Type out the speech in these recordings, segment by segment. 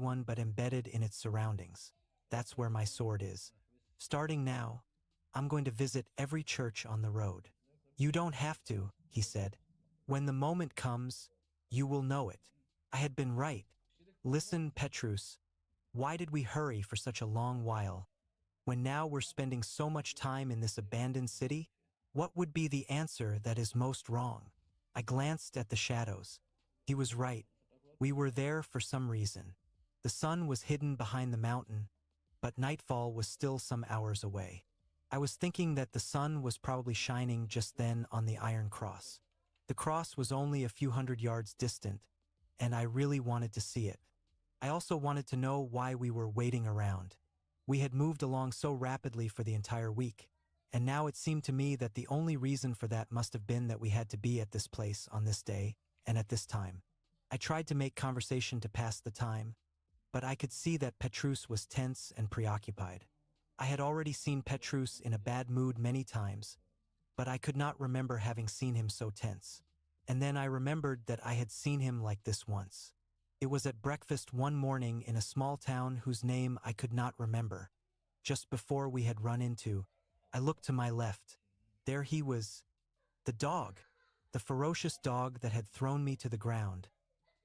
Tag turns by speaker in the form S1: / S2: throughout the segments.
S1: anyone but embedded in its surroundings. That's where my sword is. Starting now, I'm going to visit every church on the road. You don't have to, he said. When the moment comes, you will know it. I had been right. Listen, Petrus, why did we hurry for such a long while? When now we're spending so much time in this abandoned city? What would be the answer that is most wrong? I glanced at the shadows. He was right. We were there for some reason. The sun was hidden behind the mountain, but nightfall was still some hours away. I was thinking that the sun was probably shining just then on the Iron Cross. The cross was only a few hundred yards distant, and I really wanted to see it. I also wanted to know why we were waiting around. We had moved along so rapidly for the entire week, and now it seemed to me that the only reason for that must have been that we had to be at this place on this day and at this time. I tried to make conversation to pass the time, but I could see that Petrus was tense and preoccupied. I had already seen Petrus in a bad mood many times, but I could not remember having seen him so tense. And then I remembered that I had seen him like this once. It was at breakfast one morning in a small town whose name I could not remember. Just before we had run into, I looked to my left. There he was. The dog. The ferocious dog that had thrown me to the ground.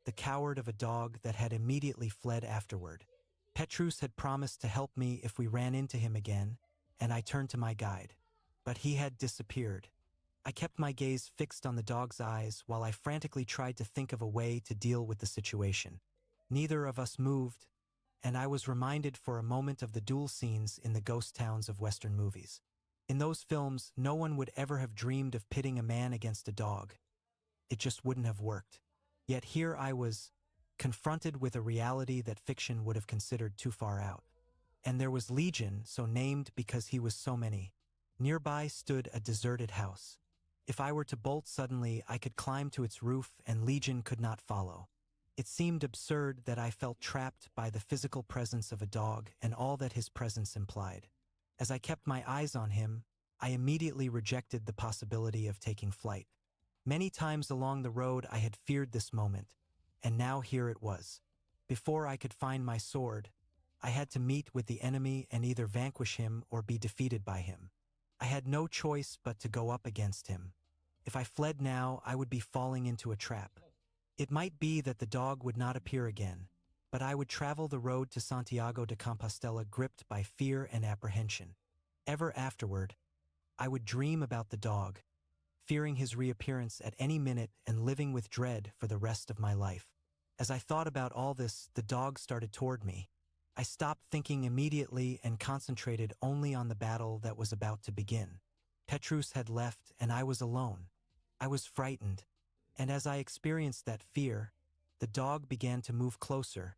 S1: The coward of a dog that had immediately fled afterward. Petrus had promised to help me if we ran into him again, and I turned to my guide. But he had disappeared. I kept my gaze fixed on the dog's eyes while I frantically tried to think of a way to deal with the situation. Neither of us moved, and I was reminded for a moment of the duel scenes in the ghost towns of Western movies. In those films, no one would ever have dreamed of pitting a man against a dog. It just wouldn't have worked. Yet here I was, confronted with a reality that fiction would have considered too far out. And there was Legion, so named because he was so many. Nearby stood a deserted house. If I were to bolt suddenly, I could climb to its roof and Legion could not follow. It seemed absurd that I felt trapped by the physical presence of a dog and all that his presence implied. As I kept my eyes on him, I immediately rejected the possibility of taking flight. Many times along the road I had feared this moment, and now here it was. Before I could find my sword, I had to meet with the enemy and either vanquish him or be defeated by him. I had no choice but to go up against him. If I fled now, I would be falling into a trap. It might be that the dog would not appear again, but I would travel the road to Santiago de Compostela gripped by fear and apprehension. Ever afterward, I would dream about the dog, fearing his reappearance at any minute and living with dread for the rest of my life. As I thought about all this, the dog started toward me. I stopped thinking immediately and concentrated only on the battle that was about to begin. Petrus had left and I was alone. I was frightened, and as I experienced that fear, the dog began to move closer,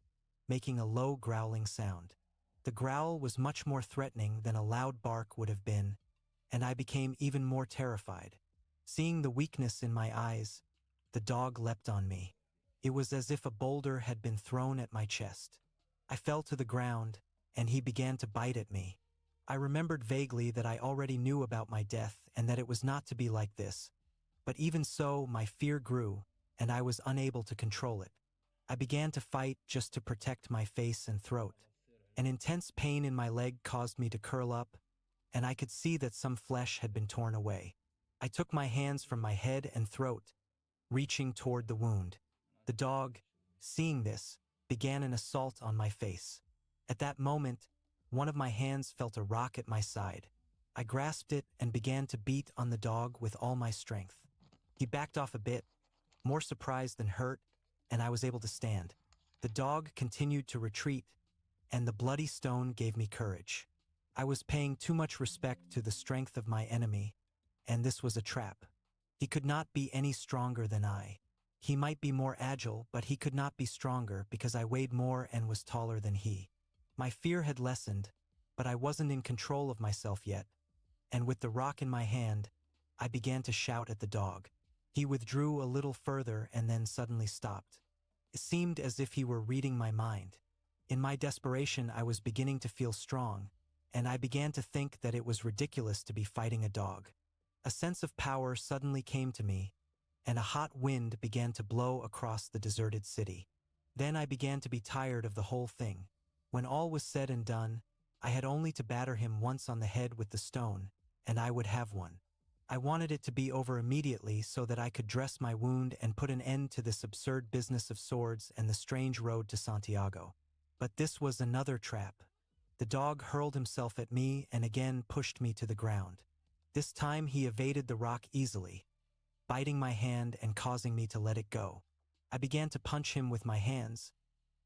S1: making a low growling sound. The growl was much more threatening than a loud bark would have been, and I became even more terrified. Seeing the weakness in my eyes, the dog leapt on me. It was as if a boulder had been thrown at my chest. I fell to the ground, and he began to bite at me. I remembered vaguely that I already knew about my death and that it was not to be like this. But even so, my fear grew, and I was unable to control it. I began to fight just to protect my face and throat. An intense pain in my leg caused me to curl up, and I could see that some flesh had been torn away. I took my hands from my head and throat, reaching toward the wound. The dog, seeing this, began an assault on my face. At that moment, one of my hands felt a rock at my side. I grasped it and began to beat on the dog with all my strength. He backed off a bit, more surprised than hurt, and I was able to stand. The dog continued to retreat, and the bloody stone gave me courage. I was paying too much respect to the strength of my enemy, and this was a trap. He could not be any stronger than I. He might be more agile, but he could not be stronger because I weighed more and was taller than he. My fear had lessened, but I wasn't in control of myself yet, and with the rock in my hand, I began to shout at the dog. He withdrew a little further and then suddenly stopped. It seemed as if he were reading my mind. In my desperation, I was beginning to feel strong, and I began to think that it was ridiculous to be fighting a dog. A sense of power suddenly came to me, and a hot wind began to blow across the deserted city. Then I began to be tired of the whole thing. When all was said and done, I had only to batter him once on the head with the stone, and I would have won. I wanted it to be over immediately so that I could dress my wound and put an end to this absurd business of swords and the strange road to Santiago. But this was another trap. The dog hurled himself at me and again pushed me to the ground. This time he evaded the rock easily, biting my hand and causing me to let it go. I began to punch him with my hands,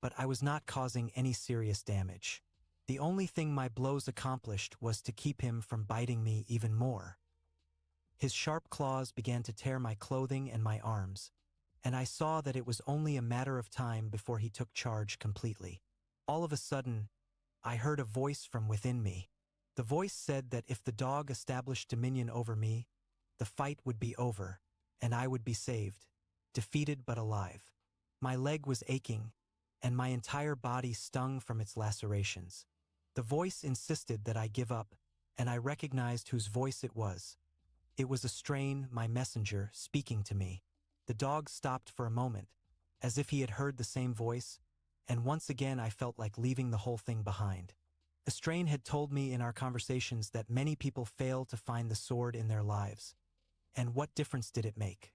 S1: but I was not causing any serious damage. The only thing my blows accomplished was to keep him from biting me even more. His sharp claws began to tear my clothing and my arms, and I saw that it was only a matter of time before he took charge completely. All of a sudden, I heard a voice from within me. The voice said that if the dog established dominion over me, the fight would be over, and I would be saved, defeated but alive. My leg was aching, and my entire body stung from its lacerations. The voice insisted that I give up, and I recognized whose voice it was. It was a strain, my messenger, speaking to me. The dog stopped for a moment, as if he had heard the same voice, and once again I felt like leaving the whole thing behind. Estrain had told me in our conversations that many people fail to find the sword in their lives. And what difference did it make?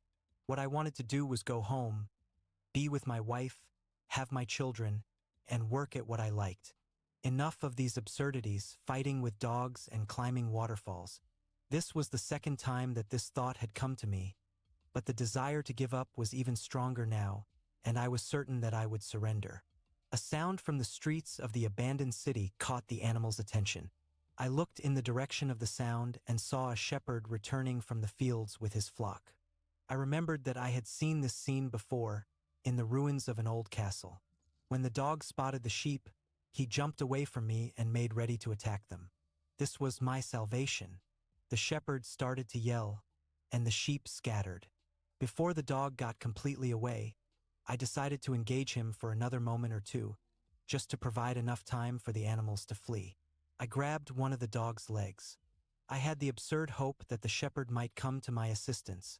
S1: What I wanted to do was go home, be with my wife, have my children, and work at what I liked. Enough of these absurdities, fighting with dogs and climbing waterfalls. This was the second time that this thought had come to me, but the desire to give up was even stronger now, and I was certain that I would surrender. A sound from the streets of the abandoned city caught the animal's attention. I looked in the direction of the sound and saw a shepherd returning from the fields with his flock. I remembered that I had seen this scene before, in the ruins of an old castle. When the dog spotted the sheep, he jumped away from me and made ready to attack them. This was my salvation. The shepherd started to yell, and the sheep scattered. Before the dog got completely away, I decided to engage him for another moment or two, just to provide enough time for the animals to flee. I grabbed one of the dog's legs. I had the absurd hope that the shepherd might come to my assistance,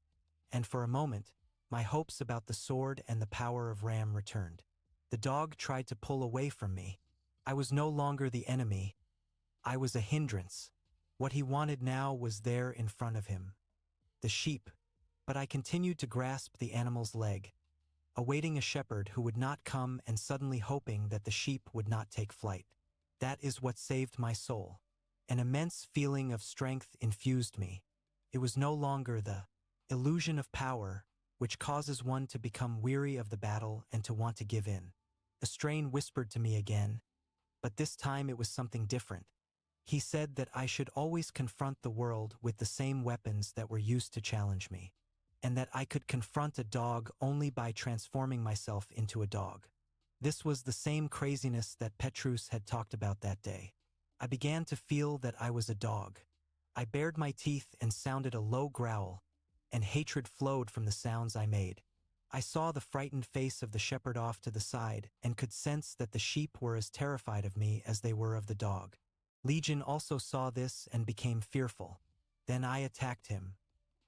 S1: and for a moment, my hopes about the sword and the power of Ram returned. The dog tried to pull away from me. I was no longer the enemy. I was a hindrance. What he wanted now was there in front of him. The sheep. But I continued to grasp the animal's leg, awaiting a shepherd who would not come and suddenly hoping that the sheep would not take flight. That is what saved my soul. An immense feeling of strength infused me. It was no longer the illusion of power, which causes one to become weary of the battle and to want to give in. Estrain whispered to me again, but this time it was something different. He said that I should always confront the world with the same weapons that were used to challenge me, and that I could confront a dog only by transforming myself into a dog. This was the same craziness that Petrus had talked about that day. I began to feel that I was a dog. I bared my teeth and sounded a low growl, and hatred flowed from the sounds I made. I saw the frightened face of the shepherd off to the side and could sense that the sheep were as terrified of me as they were of the dog. Legion also saw this and became fearful. Then I attacked him.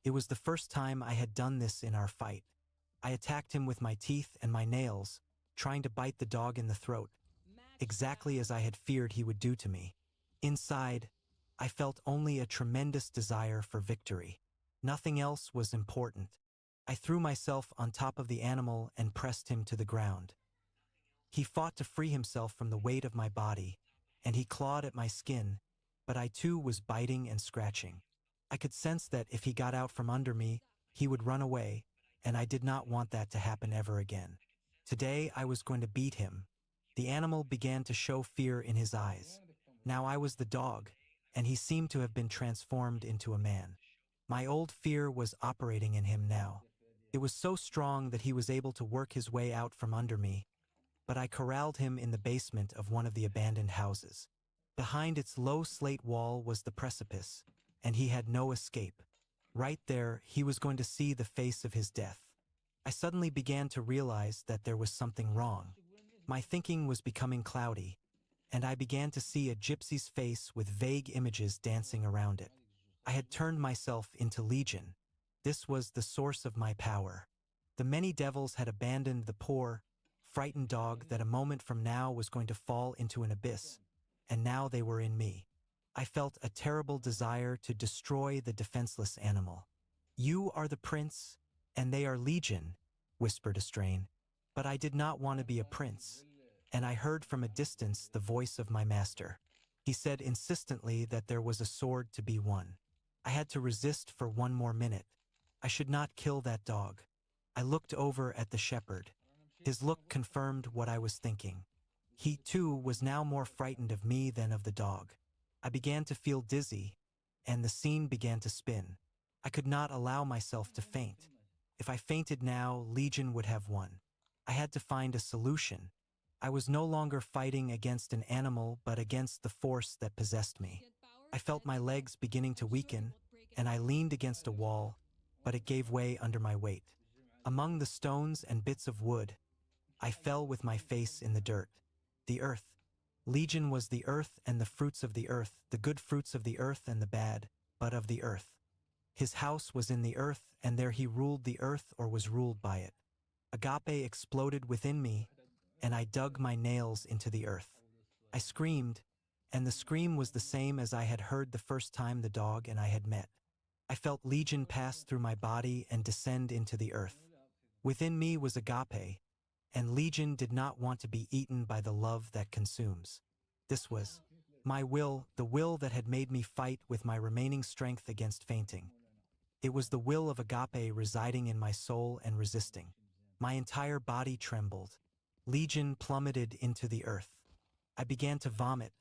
S1: It was the first time I had done this in our fight. I attacked him with my teeth and my nails, trying to bite the dog in the throat, exactly as I had feared he would do to me. Inside, I felt only a tremendous desire for victory. Nothing else was important. I threw myself on top of the animal and pressed him to the ground. He fought to free himself from the weight of my body, and he clawed at my skin, but I too was biting and scratching. I could sense that if he got out from under me, he would run away, and I did not want that to happen ever again. Today I was going to beat him. The animal began to show fear in his eyes. Now I was the dog, and he seemed to have been transformed into a man. My old fear was operating in him now. It was so strong that he was able to work his way out from under me, but I corralled him in the basement of one of the abandoned houses. Behind its low slate wall was the precipice, and he had no escape. Right there, he was going to see the face of his death. I suddenly began to realize that there was something wrong. My thinking was becoming cloudy, and I began to see a gypsy's face with vague images dancing around it. I had turned myself into Legion. This was the source of my power. The many devils had abandoned the poor, frightened dog that a moment from now was going to fall into an abyss, and now they were in me. I felt a terrible desire to destroy the defenseless animal. "You are the prince, and they are legion," whispered Estrain. But I did not want to be a prince, and I heard from a distance the voice of my master. He said insistently that there was a sword to be won. I had to resist for one more minute. I should not kill that dog. I looked over at the shepherd. His look confirmed what I was thinking. He, too, was now more frightened of me than of the dog. I began to feel dizzy, and the scene began to spin. I could not allow myself to faint. If I fainted now, Legion would have won. I had to find a solution. I was no longer fighting against an animal, but against the force that possessed me. I felt my legs beginning to weaken, and I leaned against a wall, but it gave way under my weight. Among the stones and bits of wood, I fell with my face in the dirt. The earth. Legion was the earth and the fruits of the earth, the good fruits of the earth and the bad, but of the earth. His house was in the earth, and there he ruled the earth or was ruled by it. Agape exploded within me, and I dug my nails into the earth. I screamed, and the scream was the same as I had heard the first time the dog and I had met. I felt Legion pass through my body and descend into the earth. Within me was Agape, and Legion did not want to be eaten by the love that consumes. This was my will, the will that had made me fight with my remaining strength against fainting. It was the will of Agape residing in my soul and resisting. My entire body trembled. Legion plummeted into the earth. I began to vomit,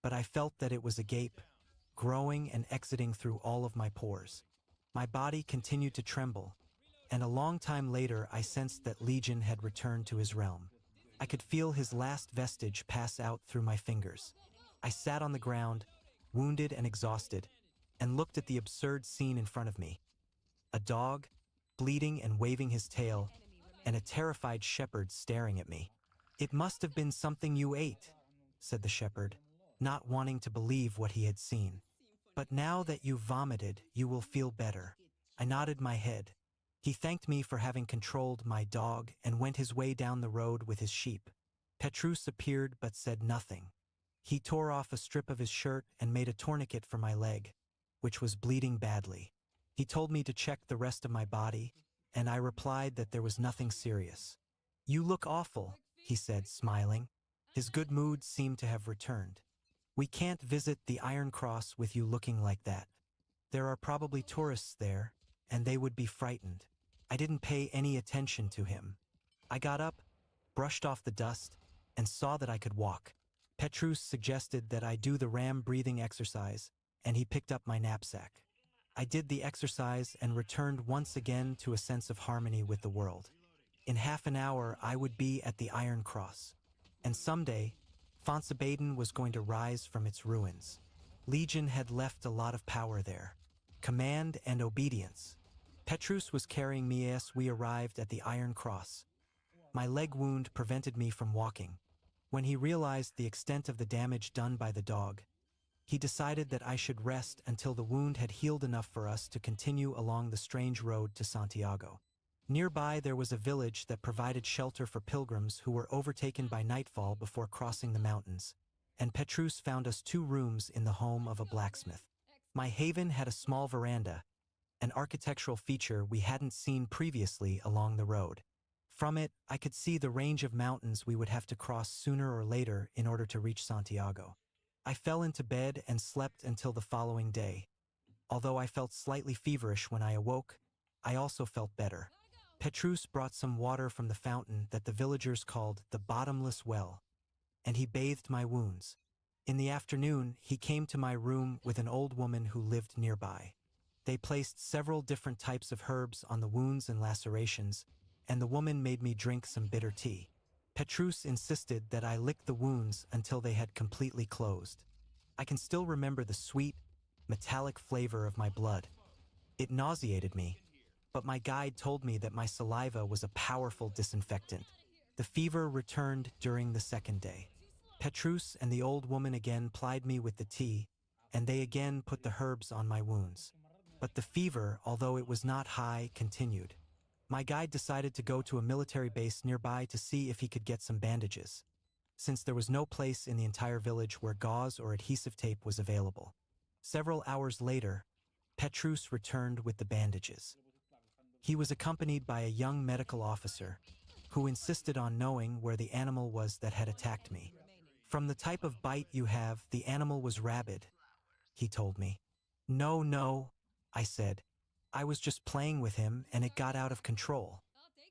S1: but I felt that it was agape, growing and exiting through all of my pores. My body continued to tremble, and a long time later I sensed that Legion had returned to his realm. I could feel his last vestige pass out through my fingers. I sat on the ground, wounded and exhausted, and looked at the absurd scene in front of me. A dog, bleeding and waving his tail, and a terrified shepherd staring at me. "It must have been something you ate," said the shepherd, not wanting to believe what he had seen. "But now that you've vomited, you will feel better." I nodded my head. He thanked me for having controlled my dog and went his way down the road with his sheep. Petrus appeared but said nothing. He tore off a strip of his shirt and made a tourniquet for my leg, which was bleeding badly. He told me to check the rest of my body, and I replied that there was nothing serious. "You look awful," he said, smiling. His good mood seemed to have returned. "We can't visit the Iron Cross with you looking like that. There are probably tourists there, and they would be frightened." I didn't pay any attention to him. I got up, brushed off the dust, and saw that I could walk. Petrus suggested that I do the ram breathing exercise, and he picked up my knapsack. I did the exercise and returned once again to a sense of harmony with the world. In half an hour, I would be at the Iron Cross. And someday, Fonsabaden was going to rise from its ruins. Legion had left a lot of power there. Command and obedience. Petrus was carrying me as we arrived at the Iron Cross. My leg wound prevented me from walking. When he realized the extent of the damage done by the dog, he decided that I should rest until the wound had healed enough for us to continue along the strange road to Santiago. Nearby there was a village that provided shelter for pilgrims who were overtaken by nightfall before crossing the mountains, and Petrus found us 2 rooms in the home of a blacksmith. My haven had a small veranda, an architectural feature we hadn't seen previously along the road. From it, I could see the range of mountains we would have to cross sooner or later in order to reach Santiago. I fell into bed and slept until the following day. Although I felt slightly feverish when I awoke, I also felt better. Petrus brought some water from the fountain that the villagers called the bottomless well, and he bathed my wounds. In the afternoon, he came to my room with an old woman who lived nearby. They placed several different types of herbs on the wounds and lacerations, and the woman made me drink some bitter tea. Petrus insisted that I lick the wounds until they had completely closed. I can still remember the sweet, metallic flavor of my blood. It nauseated me, but my guide told me that my saliva was a powerful disinfectant. The fever returned during the second day. Petrus and the old woman again plied me with the tea, and they again put the herbs on my wounds. But the fever, although it was not high, continued. My guide decided to go to a military base nearby to see if he could get some bandages, since there was no place in the entire village where gauze or adhesive tape was available. Several hours later, Petrus returned with the bandages. He was accompanied by a young medical officer who insisted on knowing where the animal was that had attacked me. From the type of bite you have, the animal was rabid, he told me. No, no, I said. I was just playing with him and it got out of control.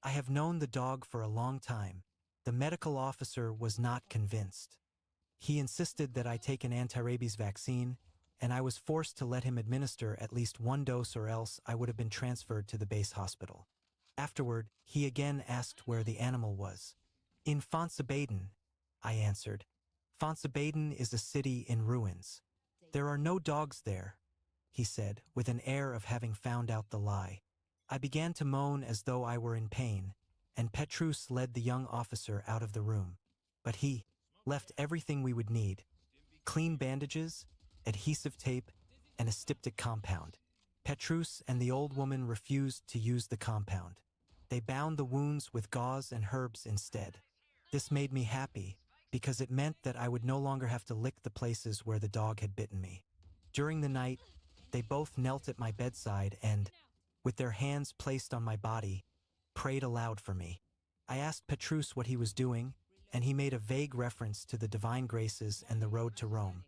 S1: I have known the dog for a long time. The medical officer was not convinced. He insisted that I take an anti-rabies vaccine, and I was forced to let him administer at least one dose or else I would have been transferred to the base hospital. Afterward, he again asked where the animal was. In Fonsabaden, I answered. Fonsabaden is a city in ruins. There are no dogs there, he said, with an air of having found out the lie. I began to moan as though I were in pain, and Petrus led the young officer out of the room. But he left everything we would need: clean bandages, adhesive tape, and a styptic compound. Petrus and the old woman refused to use the compound. They bound the wounds with gauze and herbs instead. This made me happy, because it meant that I would no longer have to lick the places where the dog had bitten me. During the night, they both knelt at my bedside and, with their hands placed on my body, prayed aloud for me. I asked Petrus what he was doing, and he made a vague reference to the divine graces and the road to Rome.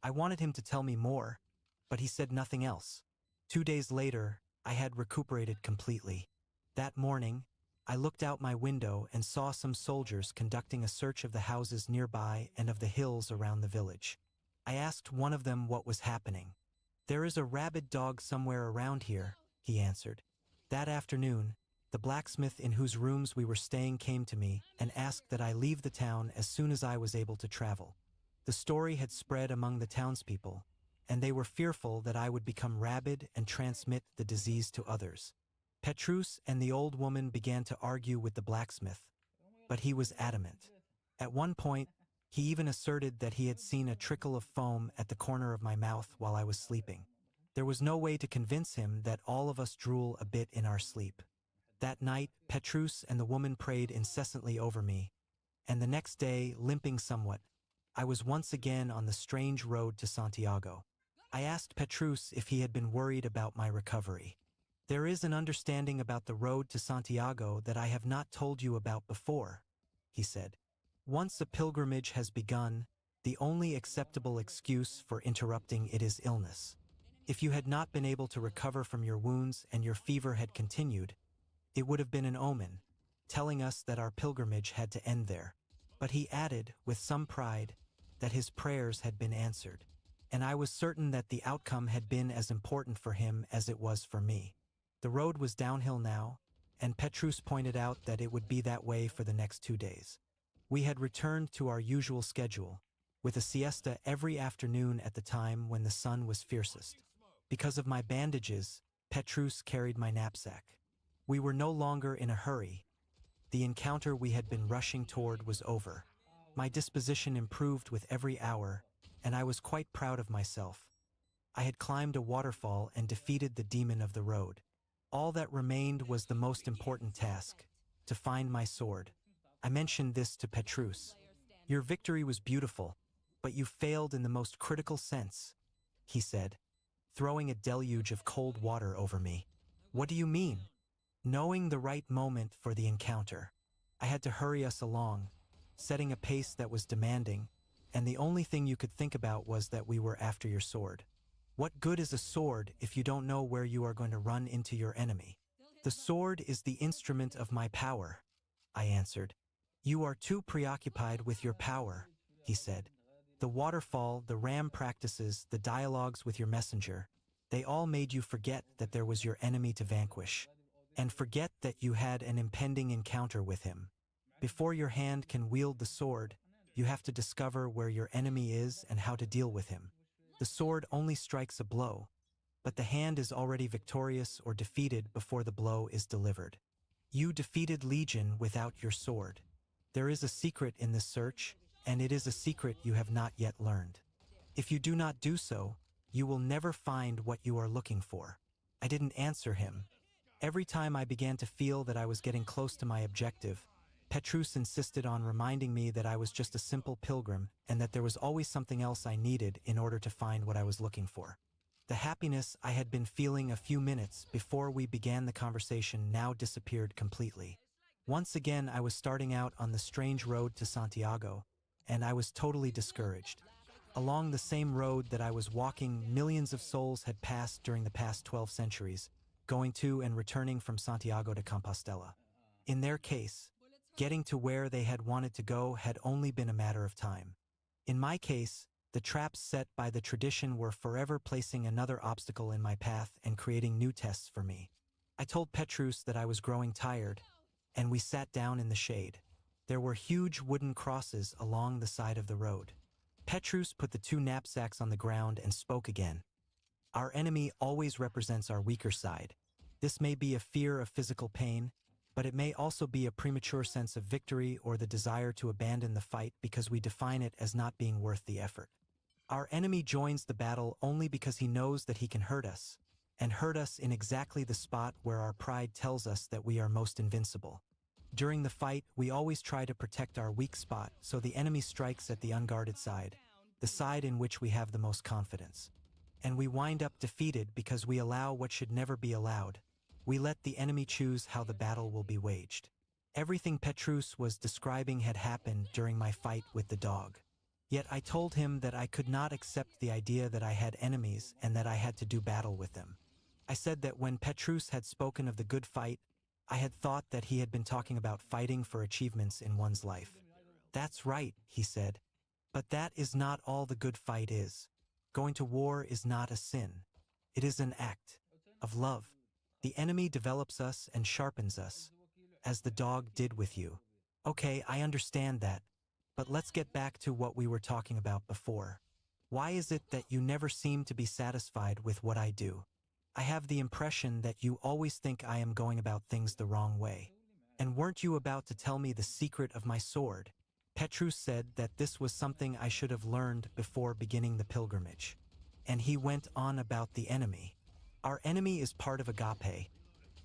S1: I wanted him to tell me more, but he said nothing else. 2 days later, I had recuperated completely. That morning, I looked out my window and saw some soldiers conducting a search of the houses nearby and of the hills around the village. I asked one of them what was happening. There is a rabid dog somewhere around here, he answered. That afternoon, the blacksmith in whose rooms we were staying came to me and asked that I leave the town as soon as I was able to travel. The story had spread among the townspeople, and they were fearful that I would become rabid and transmit the disease to others. Petrus and the old woman began to argue with the blacksmith, but he was adamant. At one point, he even asserted that he had seen a trickle of foam at the corner of my mouth while I was sleeping. There was no way to convince him that all of us drool a bit in our sleep. That night, Petrus and the woman prayed incessantly over me, and the next day, limping somewhat, I was once again on the strange road to Santiago. I asked Petrus if he had been worried about my recovery. There is an understanding about the road to Santiago that I have not told you about before, he said. Once a pilgrimage has begun, the only acceptable excuse for interrupting it is illness. If you had not been able to recover from your wounds and your fever had continued, it would have been an omen, telling us that our pilgrimage had to end there. But he added, with some pride, that his prayers had been answered, and I was certain that the outcome had been as important for him as it was for me. The road was downhill now, and Petrus pointed out that it would be that way for the next 2 days. We had returned to our usual schedule, with a siesta every afternoon at the time when the sun was fiercest. Because of my bandages, Petrus carried my knapsack. We were no longer in a hurry. The encounter we had been rushing toward was over. My disposition improved with every hour, and I was quite proud of myself. I had climbed a waterfall and defeated the demon of the road. All that remained was the most important task, to find my sword. I mentioned this to Petrus. Your victory was beautiful, but you failed in the most critical sense, he said, throwing a deluge of cold water over me. What do you mean? Knowing the right moment for the encounter. I had to hurry us along, setting a pace that was demanding, and the only thing you could think about was that we were after your sword. What good is a sword if you don't know where you are going to run into your enemy? The sword is the instrument of my power, I answered. You are too preoccupied with your power, he said. The waterfall, the ram practices, the dialogues with your messenger, they all made you forget that there was your enemy to vanquish, and forget that you had an impending encounter with him. Before your hand can wield the sword, you have to discover where your enemy is and how to deal with him. The sword only strikes a blow, but the hand is already victorious or defeated before the blow is delivered. You defeated Legion without your sword. There is a secret in this search, and it is a secret you have not yet learned. If you do not do so, you will never find what you are looking for. I didn't answer him. Every time I began to feel that I was getting close to my objective, Petrus insisted on reminding me that I was just a simple pilgrim and that there was always something else I needed in order to find what I was looking for. The happiness I had been feeling a few minutes before we began the conversation now disappeared completely. Once again, I was starting out on the strange road to Santiago, and I was totally discouraged. Along the same road that I was walking, millions of souls had passed during the past 12 centuries, going to and returning from Santiago de Compostela. In their case, getting to where they had wanted to go had only been a matter of time. In my case, the traps set by the tradition were forever placing another obstacle in my path and creating new tests for me. I told Petrus that I was growing tired, and we sat down in the shade. There were huge wooden crosses along the side of the road. Petrus put the two knapsacks on the ground and spoke again. Our enemy always represents our weaker side. This may be a fear of physical pain, but it may also be a premature sense of victory or the desire to abandon the fight because we define it as not being worth the effort. Our enemy joins the battle only because he knows that he can hurt us, and hurt us in exactly the spot where our pride tells us that we are most invincible. During the fight, we always try to protect our weak spot, so the enemy strikes at the unguarded side, the side in which we have the most confidence. And we wind up defeated because we allow what should never be allowed. We let the enemy choose how the battle will be waged. Everything Petrus was describing had happened during my fight with the dog. Yet I told him that I could not accept the idea that I had enemies and that I had to do battle with them. I said that when Petrus had spoken of the good fight, I had thought that he had been talking about fighting for achievements in one's life. That's right, he said. But that is not all the good fight is. Going to war is not a sin. It is an act of love. The enemy develops us and sharpens us, as the dog did with you. Okay, I understand that. But let's get back to what we were talking about before. Why is it that you never seem to be satisfied with what I do? I have the impression that you always think I am going about things the wrong way. And weren't you about to tell me the secret of my sword? Petrus said that this was something I should have learned before beginning the pilgrimage. And he went on about the enemy. Our enemy is part of agape,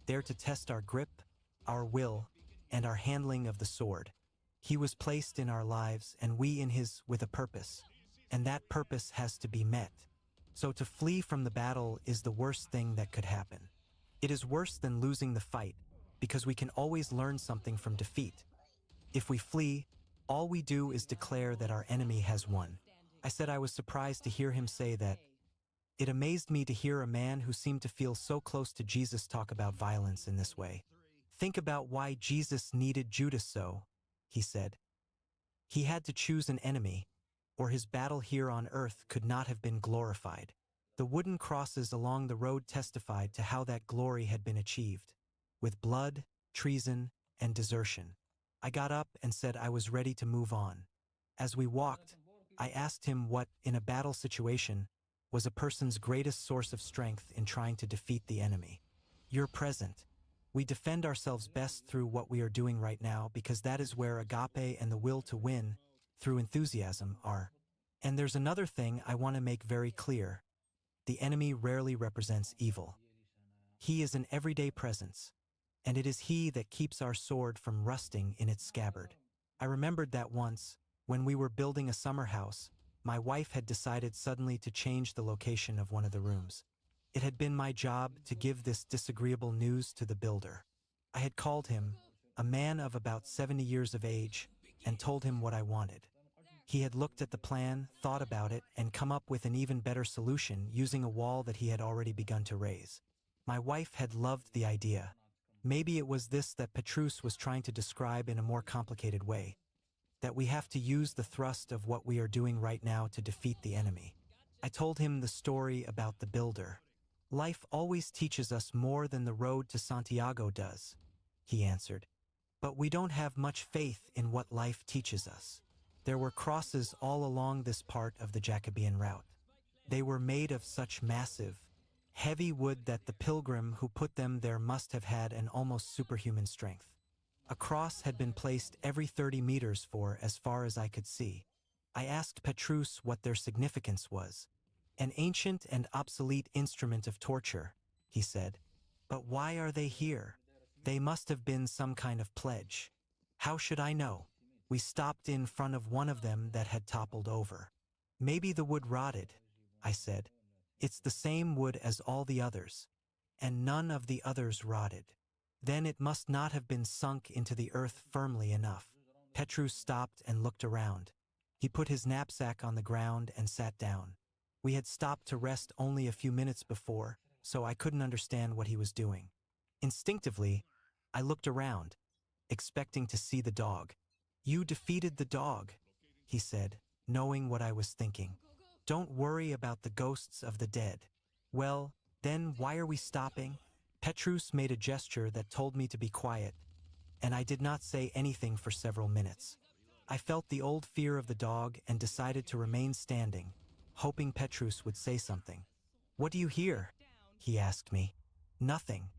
S1: there to test our grip, our will, and our handling of the sword. He was placed in our lives and we in his with a purpose, and that purpose has to be met. So to flee from the battle is the worst thing that could happen. It is worse than losing the fight, because we can always learn something from defeat. If we flee, all we do is declare that our enemy has won. I said I was surprised to hear him say that. It amazed me to hear a man who seemed to feel so close to Jesus talk about violence in this way. Think about why Jesus needed Judas so, he said. He had to choose an enemy, or his battle here on earth could not have been glorified. The wooden crosses along the road testified to how that glory had been achieved, with blood, treason, and desertion. I got up and said I was ready to move on. As we walked, I asked him what, in a battle situation, was a person's greatest source of strength in trying to defeat the enemy. You're present. We defend ourselves best through what we are doing right now because that is where agape and the will to win, through enthusiasm, are. And there's another thing I want to make very clear. The enemy rarely represents evil. He is an everyday presence, and it is he that keeps our sword from rusting in its scabbard. I remembered that once, when we were building a summer house, my wife had decided suddenly to change the location of one of the rooms. It had been my job to give this disagreeable news to the builder. I had called him, a man of about 70 years of age, and told him what I wanted. He had looked at the plan, thought about it, and come up with an even better solution using a wall that he had already begun to raise. My wife had loved the idea. Maybe it was this that Petrus was trying to describe in a more complicated way. That we have to use the thrust of what we are doing right now to defeat the enemy. I told him the story about the builder. Life always teaches us more than the road to Santiago does, he answered. But we don't have much faith in what life teaches us. There were crosses all along this part of the Jacobean route. They were made of such massive, heavy wood that the pilgrim who put them there must have had an almost superhuman strength. A cross had been placed every 30 meters for as far as I could see. I asked Petrus what their significance was. An ancient and obsolete instrument of torture, he said. But why are they here? They must have been some kind of pledge. How should I know? We stopped in front of one of them that had toppled over. Maybe the wood rotted, I said. It's the same wood as all the others, and none of the others rotted. Then it must not have been sunk into the earth firmly enough. Petrus stopped and looked around. He put his knapsack on the ground and sat down. We had stopped to rest only a few minutes before, so I couldn't understand what he was doing. Instinctively, I looked around, expecting to see the dog. "You defeated the dog," he said, knowing what I was thinking. "Don't worry about the ghosts of the dead." "Well, then why are we stopping?" Petrus made a gesture that told me to be quiet, and I did not say anything for several minutes. I felt the old fear of the dog and decided to remain standing, hoping Petrus would say something. "What do you hear?" he asked me. "Nothing.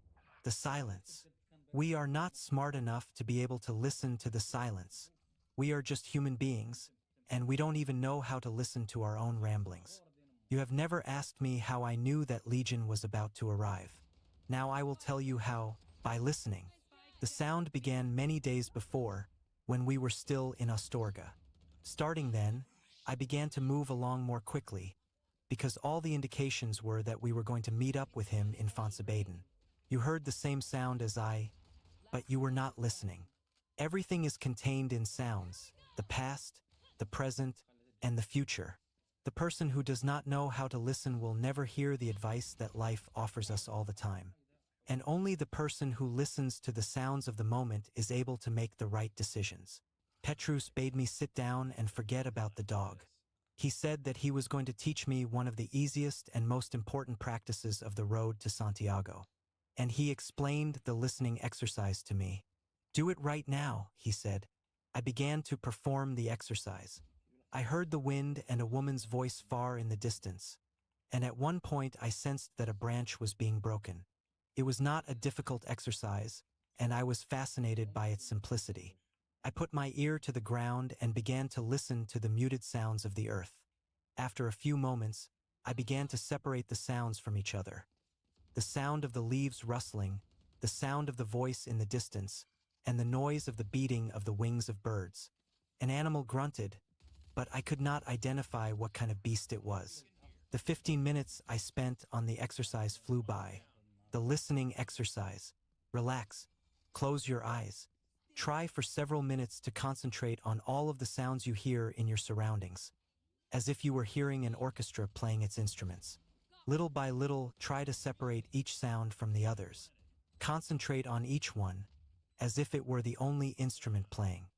S1: The silence. We are not smart enough to be able to listen to the silence. We are just human beings, and we don't even know how to listen to our own ramblings. You have never asked me how I knew that Legion was about to arrive. Now I will tell you how, by listening. The sound began many days before, when we were still in Astorga. Starting then, I began to move along more quickly, because all the indications were that we were going to meet up with him in Fonsabaden. You heard the same sound as I, but you were not listening. Everything is contained in sounds, the past, the present, and the future. The person who does not know how to listen will never hear the advice that life offers us all the time. And only the person who listens to the sounds of the moment is able to make the right decisions. Petrus bade me sit down and forget about the dog. He said that he was going to teach me one of the easiest and most important practices of the road to Santiago. And he explained the listening exercise to me. "Do it right now," he said. I began to perform the exercise. I heard the wind and a woman's voice far in the distance, and at one point I sensed that a branch was being broken. It was not a difficult exercise, and I was fascinated by its simplicity. I put my ear to the ground and began to listen to the muted sounds of the earth. After a few moments, I began to separate the sounds from each other. The sound of the leaves rustling, the sound of the voice in the distance, and the noise of the beating of the wings of birds. An animal grunted, but I could not identify what kind of beast it was. The 15 minutes I spent on the exercise flew by. The listening exercise. Relax. Close your eyes. Try for several minutes to concentrate on all of the sounds you hear in your surroundings, as if you were hearing an orchestra playing its instruments. Little by little, try to separate each sound from the others. Concentrate on each one, as if it were the only instrument playing.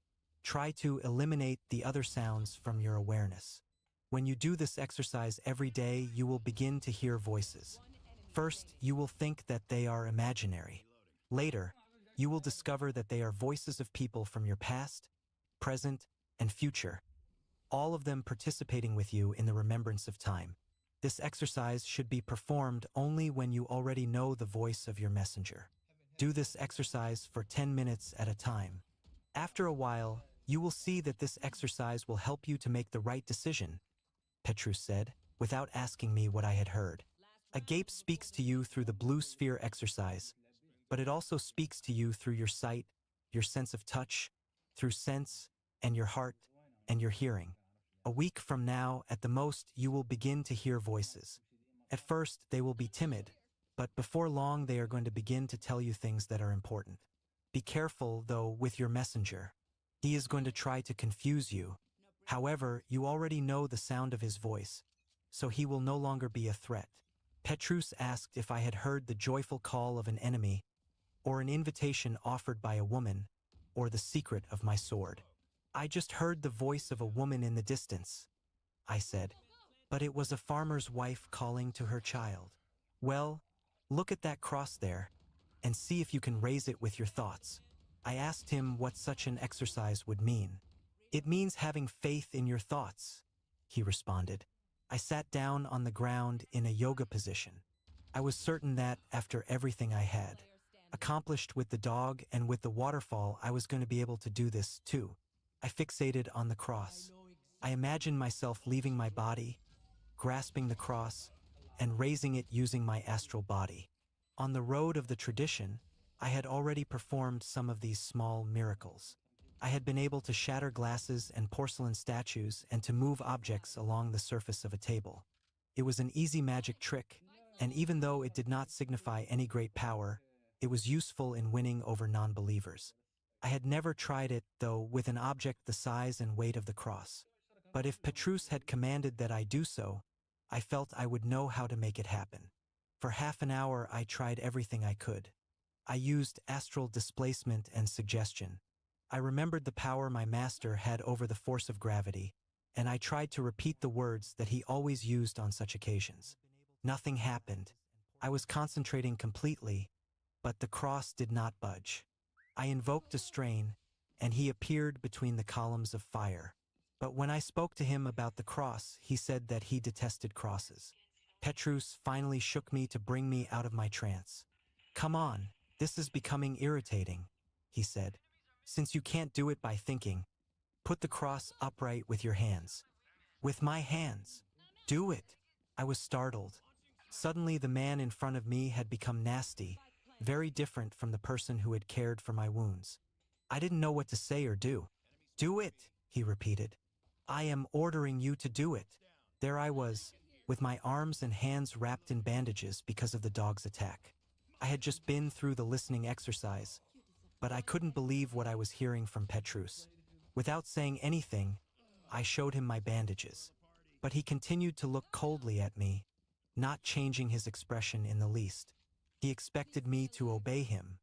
S1: Try to eliminate the other sounds from your awareness. When you do this exercise every day, you will begin to hear voices. First, you will think that they are imaginary. Later, you will discover that they are voices of people from your past, present, and future, all of them participating with you in the remembrance of time. This exercise should be performed only when you already know the voice of your messenger. Do this exercise for 10 minutes at a time. After a while, you will see that this exercise will help you to make the right decision, Petrus said, without asking me what I had heard. A gape speaks to you through the blue sphere exercise, but it also speaks to you through your sight, your sense of touch, through sense, and your heart, and your hearing. A week from now, at the most, you will begin to hear voices. At first, they will be timid, but before long they are going to begin to tell you things that are important. Be careful, though, with your messenger. He is going to try to confuse you. However, you already know the sound of his voice, so he will no longer be a threat. Petrus asked if I had heard the joyful call of an enemy, or an invitation offered by a woman, or the secret of my sword. "I just heard the voice of a woman in the distance," I said, "but it was a farmer's wife calling to her child." "Well, look at that cross there, and see if you can raise it with your thoughts." I asked him what such an exercise would mean. "It means having faith in your thoughts," he responded. I sat down on the ground in a yoga position. I was certain that, after everything I had accomplished with the dog and with the waterfall, I was going to be able to do this too. I fixated on the cross. I imagined myself leaving my body, grasping the cross, and raising it using my astral body. On the road of the tradition, I had already performed some of these small miracles. I had been able to shatter glasses and porcelain statues and to move objects along the surface of a table. It was an easy magic trick, and even though it did not signify any great power, it was useful in winning over non-believers. I had never tried it, though, with an object the size and weight of the cross. But if Petrus had commanded that I do so, I felt I would know how to make it happen. For half an hour I tried everything I could. I used astral displacement and suggestion. I remembered the power my master had over the force of gravity, and I tried to repeat the words that he always used on such occasions. Nothing happened. I was concentrating completely, but the cross did not budge. I invoked a strain, and he appeared between the columns of fire. But when I spoke to him about the cross, he said that he detested crosses. Petrus finally shook me to bring me out of my trance. "Come on, this is becoming irritating," he said. "Since you can't do it by thinking, put the cross upright with your hands." "With my hands? Do it!" I was startled. Suddenly the man in front of me had become nasty, very different from the person who had cared for my wounds. I didn't know what to say or do. "Do it," he repeated. "I am ordering you to do it." There I was, with my arms and hands wrapped in bandages because of the dog's attack. I had just been through the listening exercise, but I couldn't believe what I was hearing from Petrus. Without saying anything, I showed him my bandages. But he continued to look coldly at me, not changing his expression in the least. He expected me to obey him.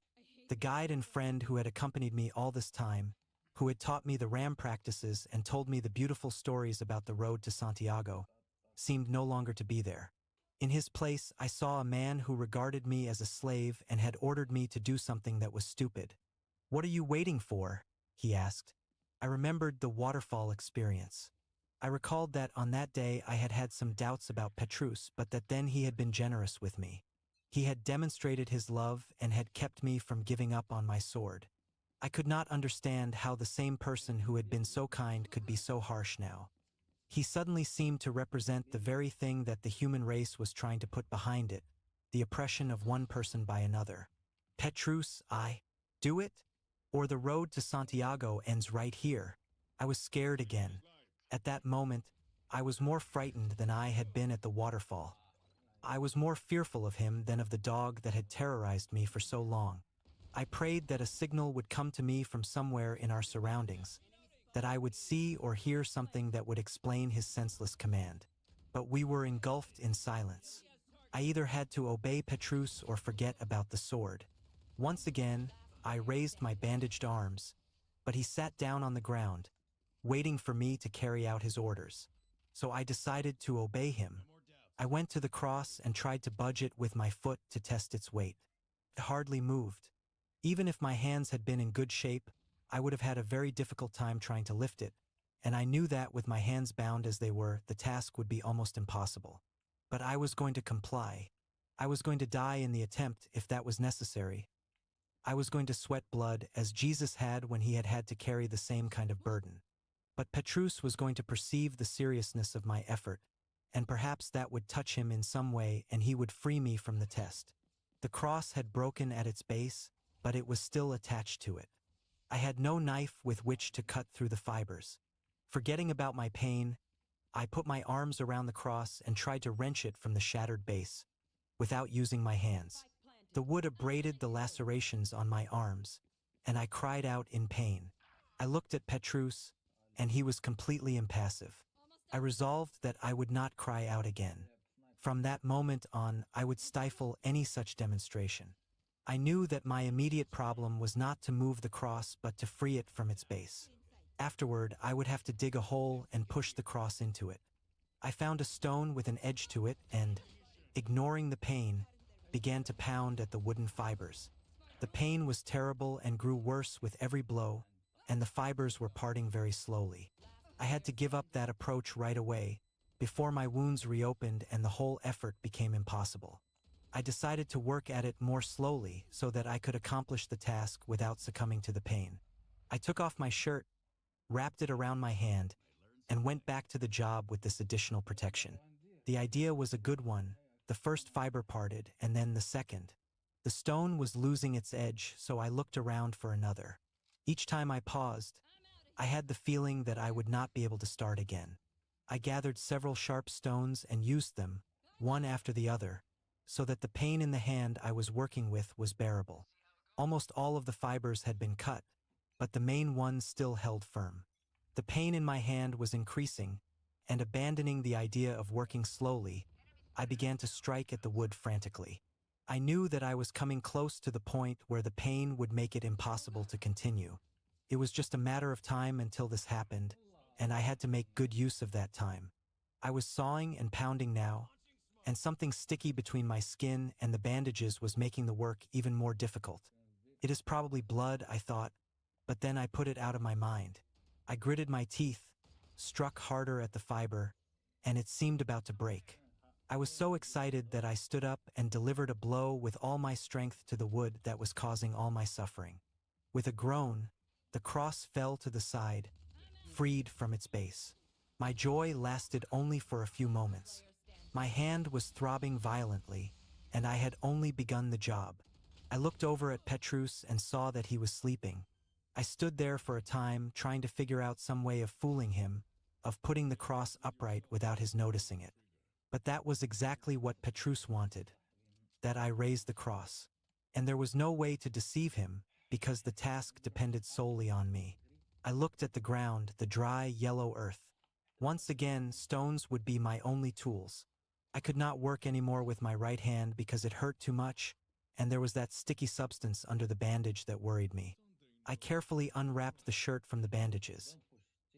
S1: The guide and friend who had accompanied me all this time, who had taught me the ram practices and told me the beautiful stories about the road to Santiago, seemed no longer to be there. In his place, I saw a man who regarded me as a slave and had ordered me to do something that was stupid. "What are you waiting for?" he asked. I remembered the waterfall experience. I recalled that on that day I had had some doubts about Petrus, but that then he had been generous with me. He had demonstrated his love and had kept me from giving up on my sword. I could not understand how the same person who had been so kind could be so harsh now. He suddenly seemed to represent the very thing that the human race was trying to put behind it, the oppression of one person by another. "Petrus, do it? Or the road to Santiago ends right here." I was scared again. At that moment, I was more frightened than I had been at the waterfall. I was more fearful of him than of the dog that had terrorized me for so long. I prayed that a signal would come to me from somewhere in our surroundings, that I would see or hear something that would explain his senseless command. But we were engulfed in silence. I either had to obey Petrus or forget about the sword. Once again, I raised my bandaged arms, but he sat down on the ground, waiting for me to carry out his orders. So I decided to obey him. I went to the cross and tried to budge it with my foot to test its weight. It hardly moved. Even if my hands had been in good shape, I would have had a very difficult time trying to lift it, and I knew that with my hands bound as they were, the task would be almost impossible. But I was going to comply. I was going to die in the attempt if that was necessary. I was going to sweat blood as Jesus had when he had had to carry the same kind of burden. But Petrus was going to perceive the seriousness of my effort, and perhaps that would touch him in some way and he would free me from the test. The cross had broken at its base, but it was still attached to it. I had no knife with which to cut through the fibers. Forgetting about my pain, I put my arms around the cross and tried to wrench it from the shattered base, without using my hands. The wood abraded the lacerations on my arms, and I cried out in pain. I looked at Petrus, and he was completely impassive. I resolved that I would not cry out again. From that moment on, I would stifle any such demonstration. I knew that my immediate problem was not to move the cross but to free it from its base. Afterward, I would have to dig a hole and push the cross into it. I found a stone with an edge to it and, ignoring the pain, began to pound at the wooden fibers. The pain was terrible and grew worse with every blow, and the fibers were parting very slowly. I had to give up that approach right away, before my wounds reopened and the whole effort became impossible. I decided to work at it more slowly so that I could accomplish the task without succumbing to the pain. I took off my shirt, wrapped it around my hand, and went back to the job with this additional protection. The idea was a good one. The first fiber parted, and then the second. The stone was losing its edge, so I looked around for another. Each time I paused, I had the feeling that I would not be able to start again. I gathered several sharp stones and used them, one after the other, so that the pain in the hand I was working with was bearable. Almost all of the fibers had been cut, but the main one still held firm. The pain in my hand was increasing, and abandoning the idea of working slowly, I began to strike at the wood frantically. I knew that I was coming close to the point where the pain would make it impossible to continue. It was just a matter of time until this happened, and I had to make good use of that time. I was sawing and pounding now, and something sticky between my skin and the bandages was making the work even more difficult. It is probably blood, I thought, but then I put it out of my mind. I gritted my teeth, struck harder at the fiber, and it seemed about to break. I was so excited that I stood up and delivered a blow with all my strength to the wood that was causing all my suffering. With a groan, the cross fell to the side, freed from its base. My joy lasted only for a few moments. My hand was throbbing violently, and I had only begun the job. I looked over at Petrus and saw that he was sleeping. I stood there for a time trying to figure out some way of fooling him, of putting the cross upright without his noticing it. But that was exactly what Petrus wanted, that I raise the cross. And there was no way to deceive him, because the task depended solely on me. I looked at the ground, the dry, yellow earth. Once again, stones would be my only tools. I could not work anymore with my right hand because it hurt too much, and there was that sticky substance under the bandage that worried me. I carefully unwrapped the shirt from the bandages.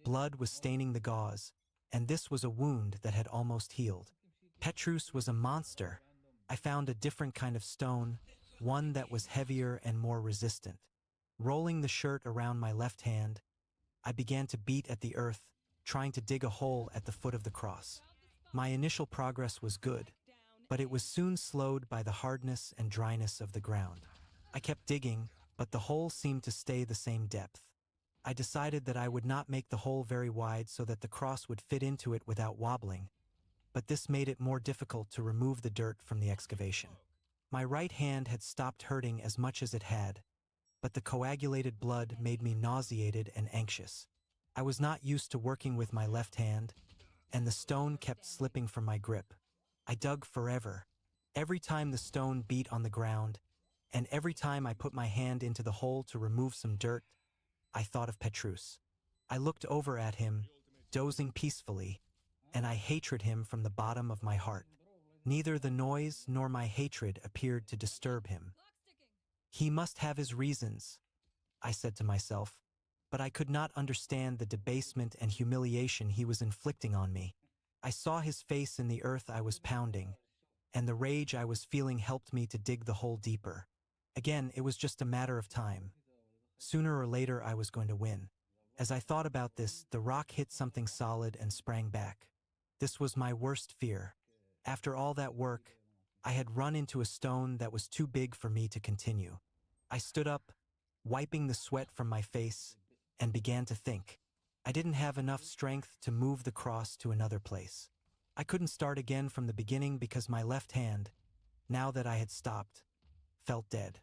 S1: Blood was staining the gauze, and this was a wound that had almost healed. Petrus was a monster. I found a different kind of stone, one that was heavier and more resistant. Rolling the shirt around my left hand, I began to beat at the earth, trying to dig a hole at the foot of the cross. My initial progress was good, but it was soon slowed by the hardness and dryness of the ground. I kept digging, but the hole seemed to stay the same depth. I decided that I would not make the hole very wide so that the cross would fit into it without wobbling, but this made it more difficult to remove the dirt from the excavation. My right hand had stopped hurting as much as it had, but the coagulated blood made me nauseated and anxious. I was not used to working with my left hand, and the stone kept slipping from my grip. I dug forever. Every time the stone beat on the ground, and every time I put my hand into the hole to remove some dirt, I thought of Petrus. I looked over at him, dozing peacefully, and I hated him from the bottom of my heart. Neither the noise nor my hatred appeared to disturb him. He must have his reasons, I said to myself, but I could not understand the debasement and humiliation he was inflicting on me. I saw his face in the earth I was pounding, and the rage I was feeling helped me to dig the hole deeper. Again, it was just a matter of time. Sooner or later I was going to win. As I thought about this, the rock hit something solid and sprang back. This was my worst fear. After all that work, I had run into a stone that was too big for me to continue. I stood up, wiping the sweat from my face, and began to think. I didn't have enough strength to move the cross to another place. I couldn't start again from the beginning because my left hand, now that I had stopped, felt dead.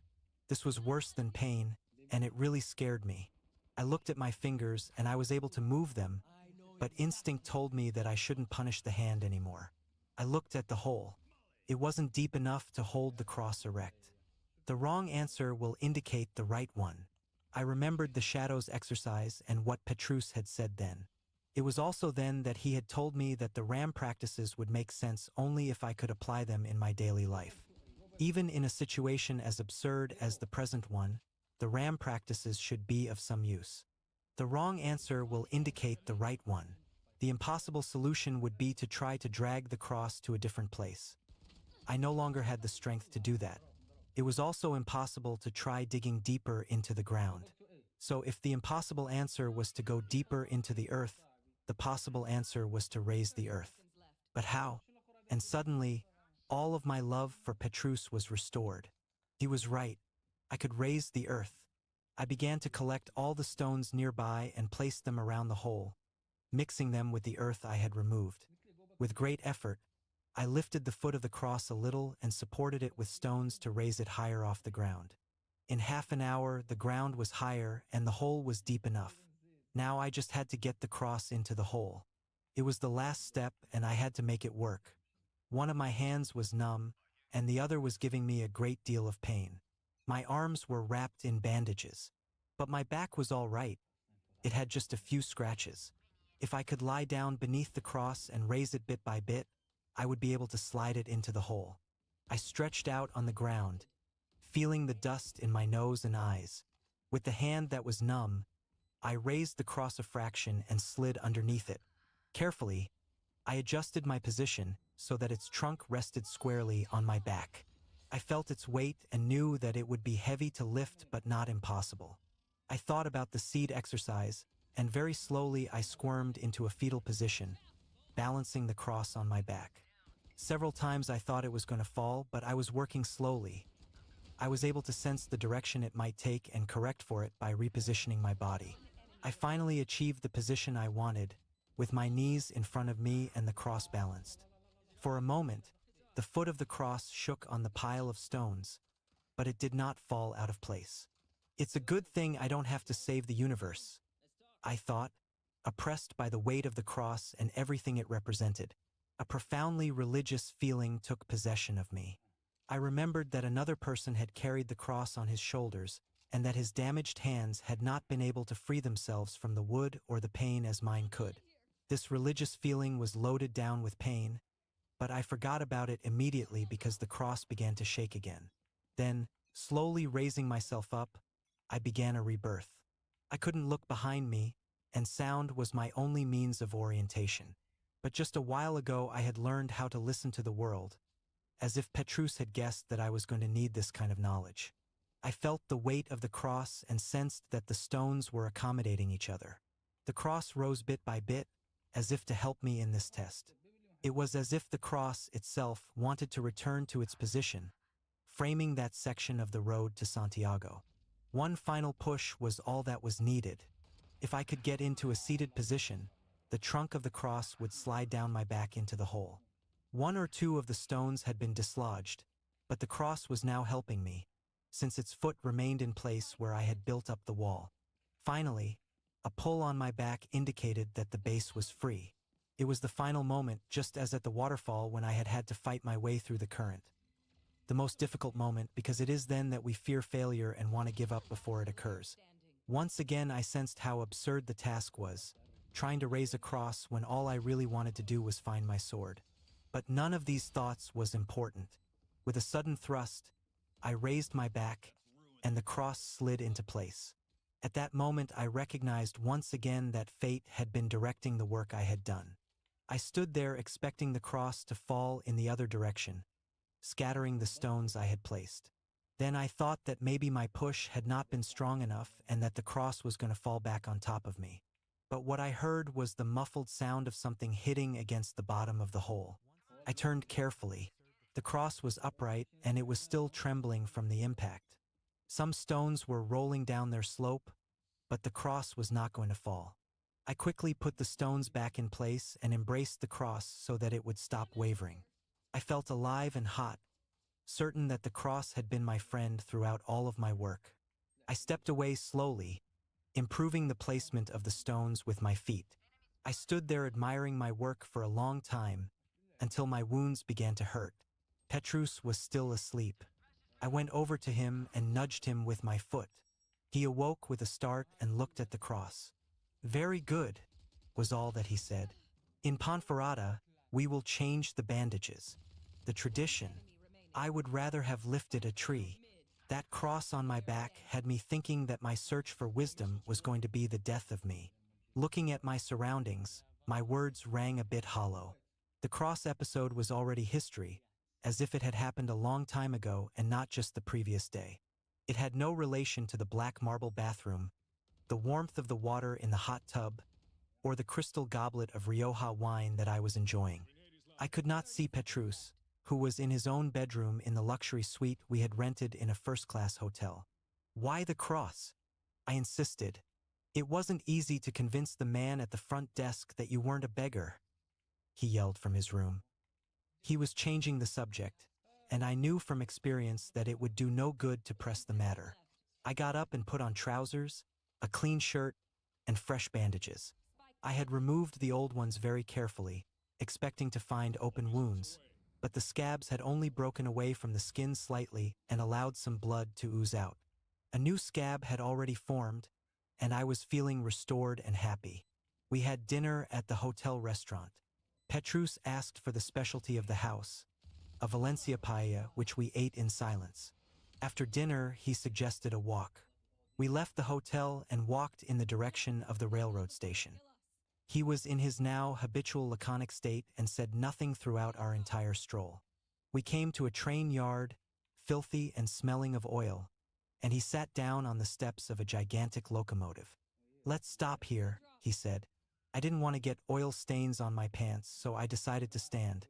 S1: This was worse than pain, and it really scared me. I looked at my fingers and I was able to move them, but instinct told me that I shouldn't punish the hand anymore. I looked at the hole. It wasn't deep enough to hold the cross erect. The wrong answer will indicate the right one. I remembered the shadows exercise and what Petrus had said then. It was also then that he had told me that the RAM practices would make sense only if I could apply them in my daily life. Even in a situation as absurd as the present one, the RAM practices should be of some use. The wrong answer will indicate the right one. The impossible solution would be to try to drag the cross to a different place. I no longer had the strength to do that. It was also impossible to try digging deeper into the ground. So if the impossible answer was to go deeper into the earth, the possible answer was to raise the earth. But how? And suddenly, all of my love for Petrus was restored. He was right. I could raise the earth. I began to collect all the stones nearby and place them around the hole, mixing them with the earth I had removed. With great effort, I lifted the foot of the cross a little and supported it with stones to raise it higher off the ground. In half an hour, the ground was higher and the hole was deep enough. Now I just had to get the cross into the hole. It was the last step and I had to make it work. One of my hands was numb and the other was giving me a great deal of pain. My arms were wrapped in bandages, but my back was all right. It had just a few scratches. If I could lie down beneath the cross and raise it bit by bit, I would be able to slide it into the hole. I stretched out on the ground, feeling the dust in my nose and eyes. With the hand that was numb, I raised the cross a fraction and slid underneath it. Carefully, I adjusted my position so that its trunk rested squarely on my back. I felt its weight and knew that it would be heavy to lift but not impossible. I thought about the seed exercise, and very slowly I squirmed into a fetal position, balancing the cross on my back. Several times I thought it was going to fall, but I was working slowly. I was able to sense the direction it might take and correct for it by repositioning my body. I finally achieved the position I wanted, with my knees in front of me and the cross balanced. For a moment, the foot of the cross shook on the pile of stones, but it did not fall out of place. It's a good thing I don't have to save the universe, I thought, oppressed by the weight of the cross and everything it represented. A profoundly religious feeling took possession of me. I remembered that another person had carried the cross on his shoulders and that his damaged hands had not been able to free themselves from the wood or the pain as mine could. This religious feeling was loaded down with pain, but I forgot about it immediately because the cross began to shake again. Then, slowly raising myself up, I began a rebirth. I couldn't look behind me, and sound was my only means of orientation. But just a while ago I had learned how to listen to the world, as if Petrus had guessed that I was going to need this kind of knowledge. I felt the weight of the cross and sensed that the stones were accommodating each other. The cross rose bit by bit, as if to help me in this test. It was as if the cross itself wanted to return to its position, framing that section of the road to Santiago. One final push was all that was needed. If I could get into a seated position, the trunk of the cross would slide down my back into the hole. One or two of the stones had been dislodged, but the cross was now helping me, since its foot remained in place where I had built up the wall. Finally, a pull on my back indicated that the base was free. It was the final moment, just as at the waterfall when I had had to fight my way through the current. The most difficult moment, because it is then that we fear failure and want to give up before it occurs. Once again I sensed how absurd the task was, trying to raise a cross when all I really wanted to do was find my sword. But none of these thoughts was important. With a sudden thrust, I raised my back, and the cross slid into place. At that moment I recognized once again that fate had been directing the work I had done. I stood there expecting the cross to fall in the other direction, scattering the stones I had placed. Then I thought that maybe my push had not been strong enough and that the cross was going to fall back on top of me. But what I heard was the muffled sound of something hitting against the bottom of the hole. I turned carefully. The cross was upright and it was still trembling from the impact. Some stones were rolling down their slope, but the cross was not going to fall. I quickly put the stones back in place and embraced the cross so that it would stop wavering. I felt alive and hot, certain that the cross had been my friend throughout all of my work. I stepped away slowly, improving the placement of the stones with my feet. I stood there admiring my work for a long time, until my wounds began to hurt. Petrus was still asleep. I went over to him and nudged him with my foot. He awoke with a start and looked at the cross. "Very good," was all that he said. "In Ponferrada, we will change the bandages. The tradition. I would rather have lifted a tree. That cross on my back had me thinking that my search for wisdom was going to be the death of me. Looking at my surroundings, my words rang a bit hollow. The cross episode was already history, as if it had happened a long time ago and not just the previous day. It had no relation to the black marble bathroom, the warmth of the water in the hot tub, or the crystal goblet of Rioja wine that I was enjoying. I could not see Petrus, who was in his own bedroom in the luxury suite we had rented in a first-class hotel. "Why the cross?" I insisted. "It wasn't easy to convince the man at the front desk that you weren't a beggar," he yelled from his room. He was changing the subject, and I knew from experience that it would do no good to press the matter. I got up and put on trousers, a clean shirt, and fresh bandages. I had removed the old ones very carefully, expecting to find open wounds, but the scabs had only broken away from the skin slightly and allowed some blood to ooze out. A new scab had already formed, and I was feeling restored and happy. We had dinner at the hotel restaurant. Petrus asked for the specialty of the house, a Valencia paella, which we ate in silence. After dinner, he suggested a walk. We left the hotel and walked in the direction of the railroad station. He was in his now habitual laconic state and said nothing throughout our entire stroll. We came to a train yard, filthy and smelling of oil, and he sat down on the steps of a gigantic locomotive. "Let's stop here," he said. I didn't want to get oil stains on my pants, so I decided to stand.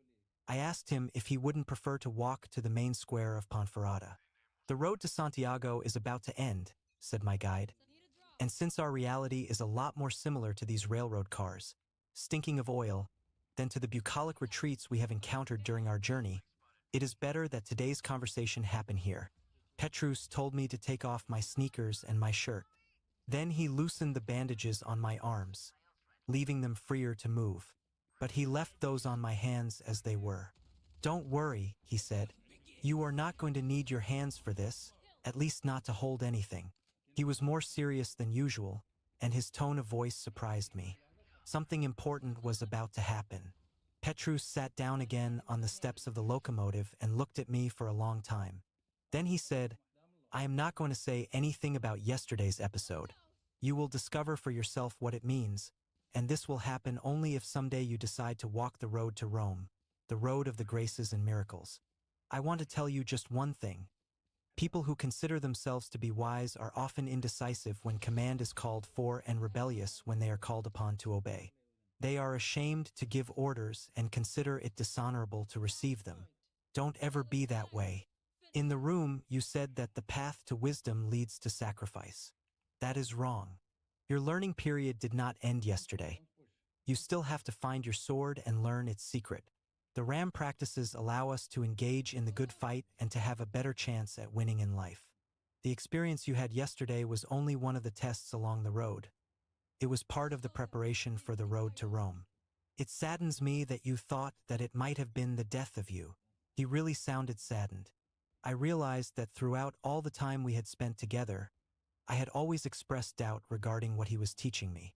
S1: I asked him if he wouldn't prefer to walk to the main square of Ponferrada. "The road to Santiago is about to end," said my guide. "And since our reality is a lot more similar to these railroad cars, stinking of oil, than to the bucolic retreats we have encountered during our journey, it is better that today's conversation happen here." Petrus told me to take off my sneakers and my shirt. Then he loosened the bandages on my arms, leaving them freer to move. But he left those on my hands as they were. "Don't worry," he said. "You are not going to need your hands for this, at least not to hold anything." He was more serious than usual, and his tone of voice surprised me. Something important was about to happen. Petrus sat down again on the steps of the locomotive and looked at me for a long time. Then he said, "I am not going to say anything about yesterday's episode. You will discover for yourself what it means, and this will happen only if someday you decide to walk the road to Rome, the road of the graces and miracles. I want to tell you just one thing. People who consider themselves to be wise are often indecisive when command is called for and rebellious when they are called upon to obey. They are ashamed to give orders and consider it dishonorable to receive them. Don't ever be that way. In the room, you said that the path to wisdom leads to sacrifice. That is wrong. Your learning period did not end yesterday. You still have to find your sword and learn its secret. The RAM practices allow us to engage in the good fight and to have a better chance at winning in life. The experience you had yesterday was only one of the tests along the road. It was part of the preparation for the road to Rome. It saddens me that you thought that it might have been the death of you." He really sounded saddened. I realized that throughout all the time we had spent together, I had always expressed doubt regarding what he was teaching me.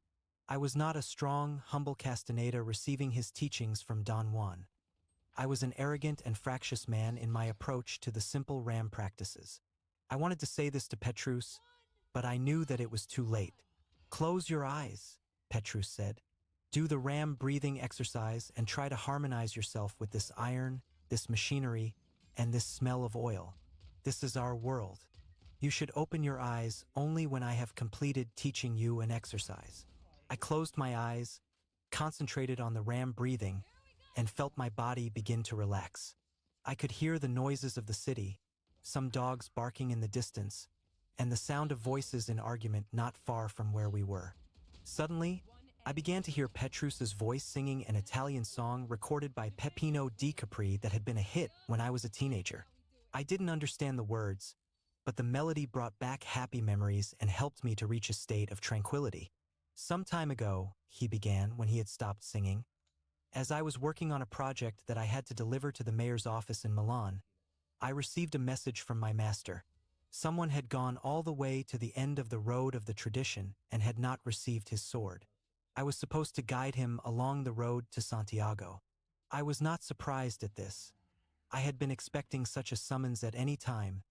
S1: I was not a strong, humble Castaneda receiving his teachings from Don Juan. I was an arrogant and fractious man in my approach to the simple RAM practices. I wanted to say this to Petrus, but I knew that it was too late. "Close your eyes," Petrus said. "Do the RAM breathing exercise and try to harmonize yourself with this iron, this machinery, and this smell of oil. This is our world. You should open your eyes only when I have completed teaching you an exercise." I closed my eyes, concentrated on the RAM breathing, and felt my body begin to relax. I could hear the noises of the city, some dogs barking in the distance, and the sound of voices in argument not far from where we were. Suddenly, I began to hear Petrus's voice singing an Italian song recorded by Peppino Di Capri that had been a hit when I was a teenager. I didn't understand the words, but the melody brought back happy memories and helped me to reach a state of tranquility. "Some time ago," he began when he had stopped singing, "as I was working on a project that I had to deliver to the mayor's office in Milan, I received a message from my master. Someone had gone all the way to the end of the road of the tradition and had not received his sword. I was supposed to guide him along the road to Santiago. I was not surprised at this. I had been expecting such a summons at any time,